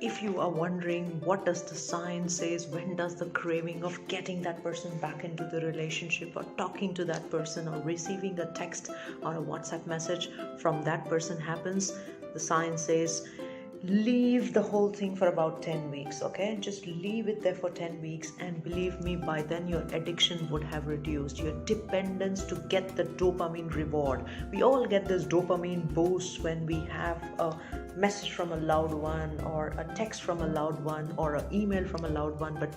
if you are wondering what does the science says, when does the craving of getting that person back into the relationship, or talking to that person, or receiving a text or a WhatsApp message from that person happens, the science says leave the whole thing for about 10 weeks. Okay, just leave it there for 10 weeks, and believe me, by then your addiction would have reduced, your dependence to get the dopamine reward. We all get this dopamine boost when we have a message from a loved one, or a text from a loved one, or an email from a loved one, but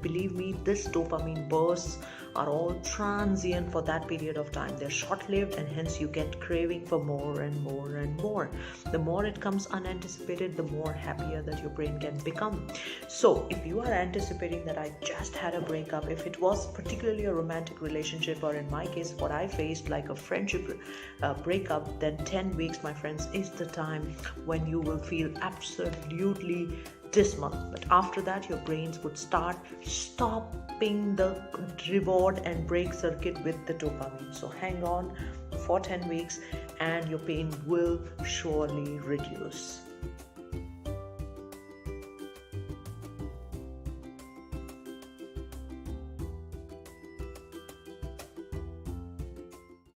believe me, this dopamine bursts are all transient for that period of time. They're short-lived, and hence you get craving for more and more and more. The more it comes unanticipated, the more happier that your brain can become. So if you are anticipating that I just had a breakup, if it was particularly a romantic relationship, or in my case what I faced like a friendship breakup, then 10 weeks, my friends, is the time when you will feel absolutely dismal. But after that, your brains would start stopping the reward and break circuit with the dopamine. So hang on for 10 weeks and your pain will surely reduce.